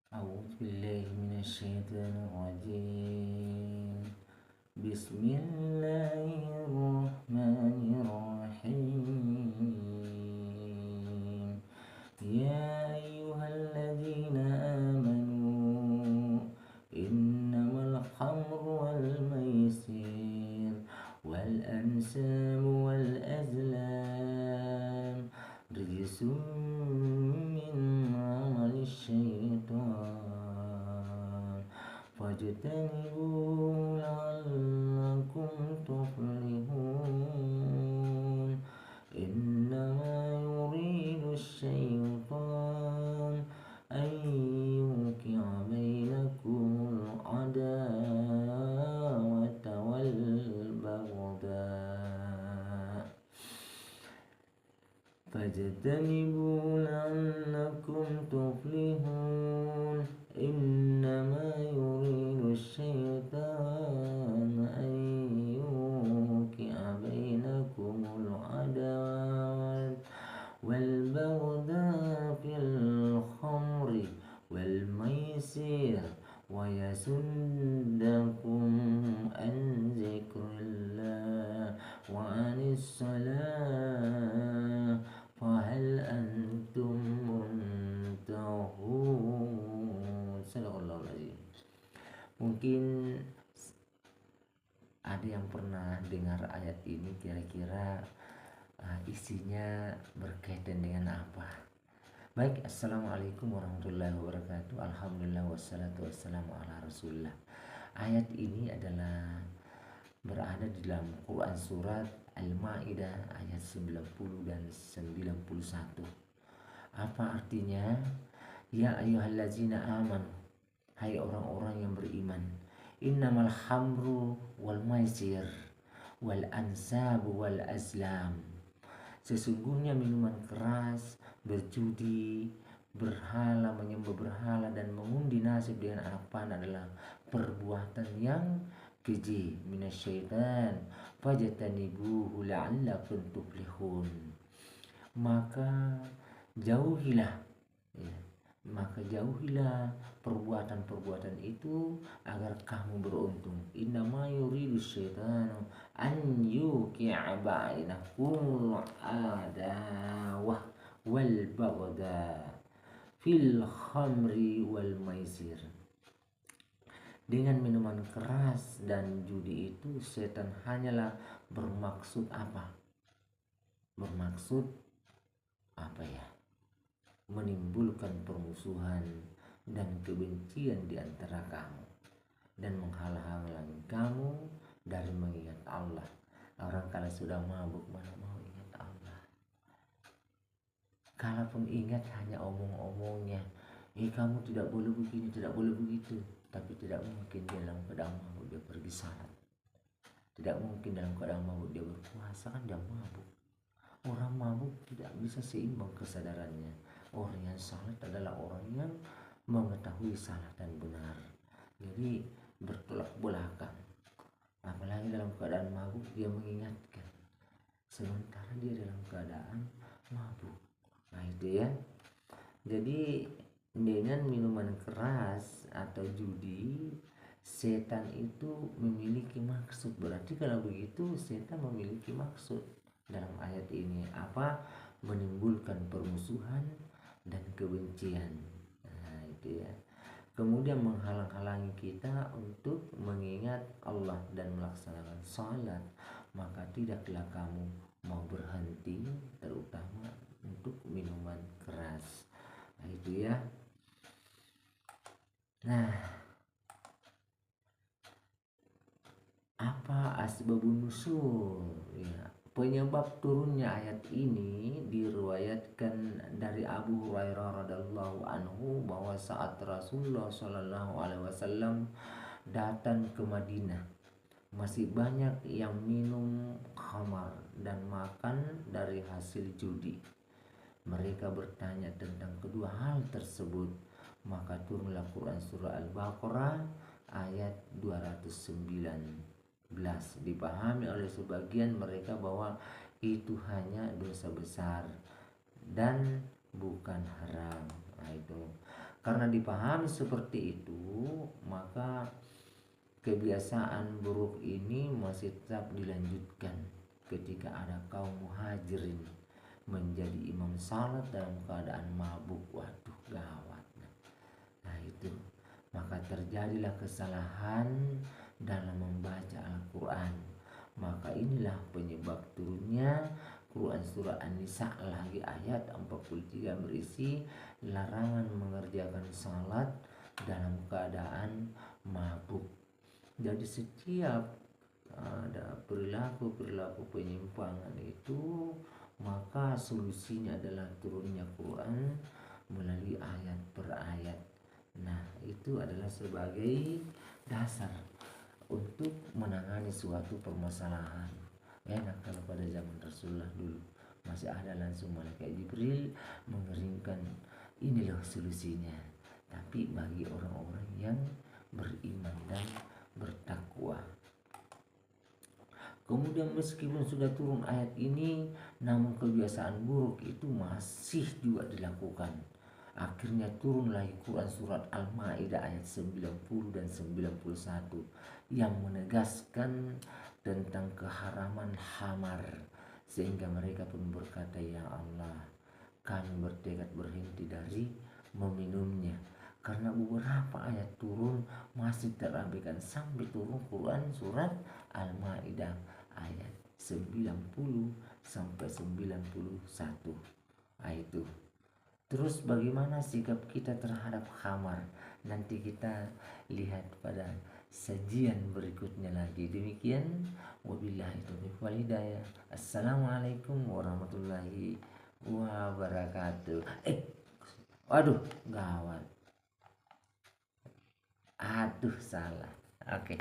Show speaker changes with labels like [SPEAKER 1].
[SPEAKER 1] أعوذ بالله من الشيطان الرجيم. بسم الله الرحمن الرحيم. يا أيها الذين آمنوا إنما الخمر والميسر والأنساب والأزلام رجس من عمل الشيطان فاجتنبوه لعلكم تفلحون. إنما يريد الشيطان أن يوقع بينكم العداوة والبغضاء فاجتنبوه لعلكم تفلحون. إنما يريد الشيطان أن يوقع بينكم العداوة والبغضاء في الخمر والميسر ويصدكم عن ذكر الله وعن الصلاة فهل أنتم منتهون. Sadaqallahul. Mungkin ada yang pernah dengar ayat ini, kira-kira isinya berkaitan dengan apa? Baik, assalamualaikum warahmatullahi wabarakatuh. Alhamdulillah wassalatu wassalamu ala rasulillah. Ayat ini adalah berada di dalam Quran surat Al-Maidah ayat 90 dan 91. Apa artinya? Ya ayyuhallazina amanu, hai orang-orang yang beriman, innamal khamru wal maisir wal ansabu wal azlam, sesungguhnya minuman keras, berjudi, berhala, menyembah berhala, dan mengundi nasib dengan anak panah adalah perbuatan yang keji minasyaitan fajtanibuhu la'allakum tuflihun. Maka jauhilah ya, perbuatan-perbuatan itu agar kamu beruntung. Innama yuridu syaitanu an yuqi'a bainakumul adawah wal baghdha fil khamri wal maisir. Dengan minuman keras dan judi itu setan hanyalah bermaksud apa? Menimbulkan permusuhan dan kebencian di antara kamu dan menghalang-halangi kamu dari mengingat Allah. Orang kalau sudah mabuk mana mau ingat Allah? Kalaupun ingat hanya omong-omongnya, kamu tidak boleh begini, tidak boleh begitu. Tapi tidak mungkin dalam keadaan mabuk dia pergi salat. Tidak mungkin dalam keadaan mabuk dia berpuasa, kan dia mabuk. Orang mabuk tidak bisa seimbang kesadarannya. Orang yang salat adalah orang yang mengetahui salah dan benar. Jadi bertolak belakang. Apalagi dalam keadaan mabuk dia mengingatkan, sementara dia dalam keadaan mabuk. Nah itu ya. Jadi dengan minuman keras atau judi, setan itu memiliki maksud. Berarti kalau begitu setan memiliki maksud dalam ayat ini apa? Menimbulkan permusuhan dan kebencian. Nah itu ya. Kemudian menghalang-halangi kita untuk mengingat Allah dan melaksanakan salat. Maka tidaklah kamu mau berhenti, terutama untuk minuman keras. Nah itu ya. Nah, apa asbabun nusul? Ya, penyebab turunnya ayat ini diriwayatkan dari Abu Hurairah radhiallahu anhu bahwa saat Rasulullah Shallallahu alaihi wasallam datang ke Madinah, masih banyak yang minum khamar dan makan dari hasil judi. Mereka bertanya tentang kedua hal tersebut, maka turunlah Quran surah Al-Baqarah ayat 219. Dipahami oleh sebagian mereka bahwa itu hanya dosa besar dan bukan haram. Nah itu Karena dipahami seperti itu, maka kebiasaan buruk ini masih tetap dilanjutkan ketika ada kaum muhajirin menjadi imam salat dalam keadaan mabuk. Waduh, gawat. Nah itu, maka terjadilah kesalahan dalam membaca Al-Quran. Maka inilah penyebab turunnya Quran surah An-Nisa lagi ayat 43 berisi larangan mengerjakan salat dalam keadaan mabuk. Jadi setiap ada perilaku penyimpangan itu, maka solusinya adalah turunnya Quran melalui ayat per ayat. Nah itu adalah sebagai dasar untuk menangani suatu permasalahan. Enak kalau pada zaman Rasulullah dulu masih ada langsung malaikat Jibril mengerimkan ini loh solusinya. Tapi bagi orang-orang yang beriman dan bertakwa. Kemudian meskipun sudah turun ayat ini, namun kebiasaan buruk itu masih juga dilakukan. Akhirnya turun lagi Quran surat Al-Maidah ayat 90 dan 91 yang menegaskan tentang keharaman khamar, sehingga mereka pun berkata, ya Allah, kami bertekad berhenti dari meminumnya. Karena beberapa ayat turun masih terabaikan sampai turun Quran surat Al-Maidah ayat 90 sampai 91. Itu. Terus bagaimana sikap kita terhadap khamar? Nanti kita lihat pada sajian berikutnya lagi. Demikian, wabillahi taufiq wal hidayah. Assalamualaikum warahmatullahi wabarakatuh. Waduh, gawat. Aduh, salah. Oke.